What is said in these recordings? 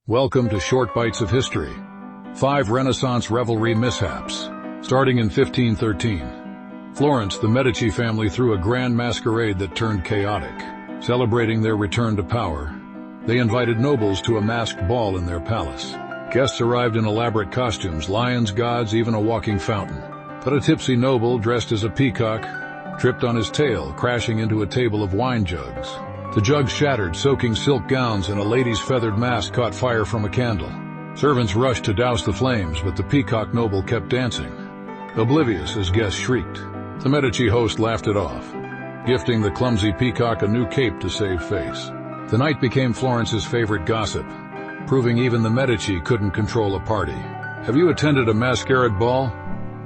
Welcome to Short Bites of History. 5 Renaissance Revelry Mishaps. Starting in 1513, Florence, the Medici family threw a grand masquerade that turned chaotic. Celebrating their return to power, they invited nobles to a masked ball in their palace. Guests arrived in elaborate costumes, lions, gods, even a walking fountain. But a tipsy noble, dressed as a peacock, tripped on his tail, crashing into a table of wine jugs. The jugs shattered, soaking silk gowns, and a lady's feathered mask caught fire from a candle. Servants rushed to douse the flames, but the peacock noble kept dancing, oblivious as guests shrieked. The Medici host laughed it off, gifting the clumsy peacock a new cape to save face. The night became Florence's favorite gossip, proving even the Medici couldn't control a party. Have you attended a masquerade ball?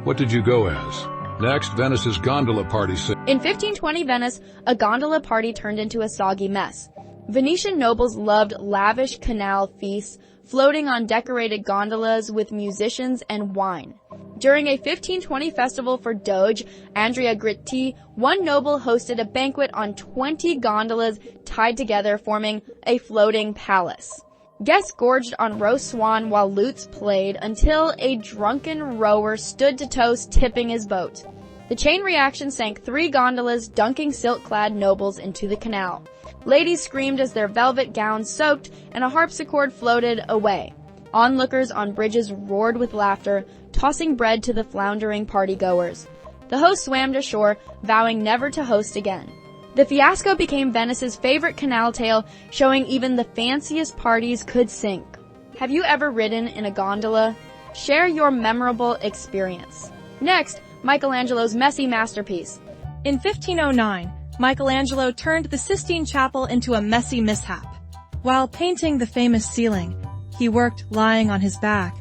What did you go as? Next, Venice's gondola party. In 1520 Venice, a gondola party turned into a soggy mess. Venetian nobles loved lavish canal feasts, floating on decorated gondolas with musicians and wine. During a 1520 festival for Doge Andrea Gritti, one noble hosted a banquet on 20 gondolas tied together, forming a floating palace. Guests gorged on roast swan while lutes played until a drunken rower stood to toast, tipping his boat. The chain reaction sank 3 gondolas, dunking silk-clad nobles into the canal. Ladies screamed as their velvet gowns soaked and a harpsichord floated away. Onlookers on bridges roared with laughter, tossing bread to the floundering partygoers. The host swam to shore, vowing never to host again. The Fiasco became Venice's favorite canal tale, showing even the fanciest parties could sink. Have you ever ridden in a gondola? Share your memorable experience. Next, Michelangelo's messy masterpiece. In 1509, Michelangelo turned the Sistine Chapel into a messy mishap. While painting the famous ceiling, he worked lying on his back,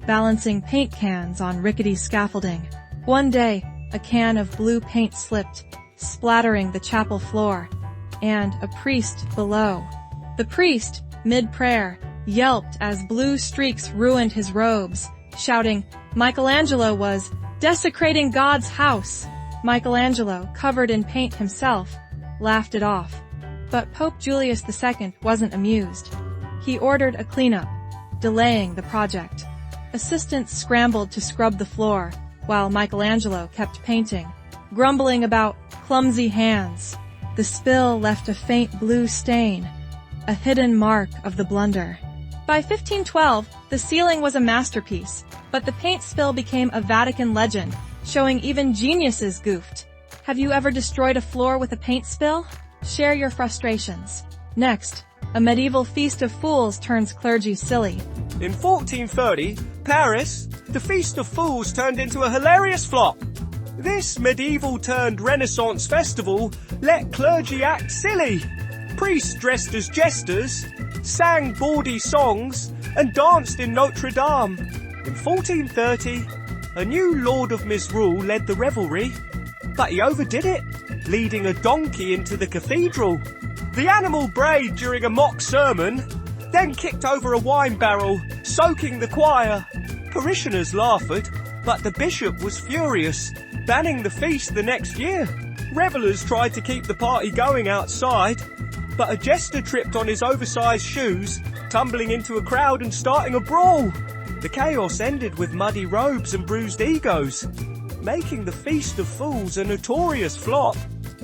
balancing paint cans on rickety scaffolding. One day, a can of blue paint slipped, splattering the chapel floor, and a priest below. The priest, mid-prayer, yelped as blue streaks ruined his robes, shouting, "Michelangelo was desecrating God's house." Michelangelo, covered in paint himself, laughed it off. But Pope Julius II wasn't amused. He ordered a cleanup, delaying the project. Assistants scrambled to scrub the floor, while Michelangelo kept painting, grumbling about clumsy hands. The spill left a faint blue stain, a hidden mark of the blunder. By 1512, the ceiling was a masterpiece, but the paint spill became a Vatican legend, showing even geniuses goofed. Have you ever destroyed a floor with a paint spill? Share your frustrations. Next, a medieval feast of fools turns clergy silly. In 1430, Paris, the Feast of Fools turned into a hilarious flop. This medieval-turned Renaissance festival let clergy act silly. Priests dressed as jesters, sang bawdy songs, and danced in Notre Dame. In 1430, a new Lord of Misrule led the revelry, but he overdid it, leading a donkey into the cathedral. The animal brayed during a mock sermon, then kicked over a wine barrel, soaking the choir. Parishioners laughed, but the bishop was furious, banning the feast the next year. Revellers tried to keep the party going outside, but a jester tripped on his oversized shoes, tumbling into a crowd and starting a brawl. The chaos ended with muddy robes and bruised egos, making the Feast of Fools a notorious flop.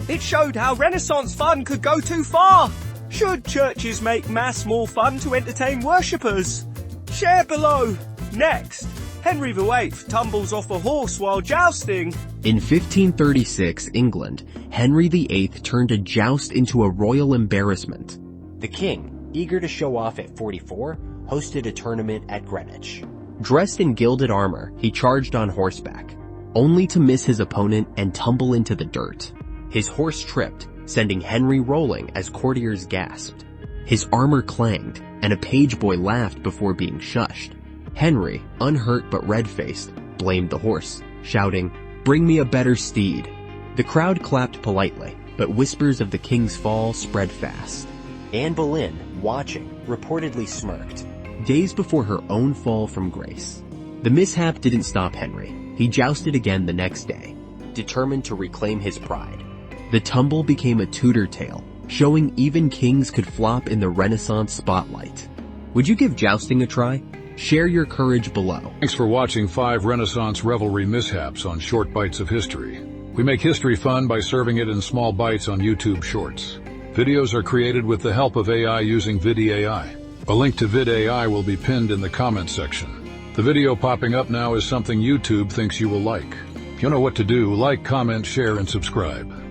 It showed how Renaissance fun could go too far. Should churches make mass more fun to entertain worshippers? Share below. Next, Henry VIII tumbles off a horse while jousting. In 1536, England, Henry VIII turned a joust into a royal embarrassment. The king, eager to show off at 44, hosted a tournament at Greenwich. Dressed in gilded armor, he charged on horseback, only to miss his opponent and tumble into the dirt. His horse tripped, sending Henry rolling as courtiers gasped. His armor clanged, and a page boy laughed before being shushed. Henry, unhurt but red-faced, blamed the horse, shouting, "Bring me a better steed." The crowd clapped politely, but whispers of the king's fall spread fast. Anne Boleyn, watching, reportedly smirked, days before her own fall from grace. The mishap didn't stop Henry. He jousted again the next day, determined to reclaim his pride. The tumble became a Tudor tale, showing even kings could flop in the Renaissance spotlight. Would you give jousting a try? Share your courage below. Thanks for watching 5 Renaissance Revelry Mishaps on Short Bites of History. We make history fun by serving it in small bites on YouTube Shorts. Videos are created with the help of AI using VidAI. A link to VidAI will be pinned in the comment section. The video popping up now is something YouTube thinks you will like. If you know what to do, like, comment, share, and subscribe.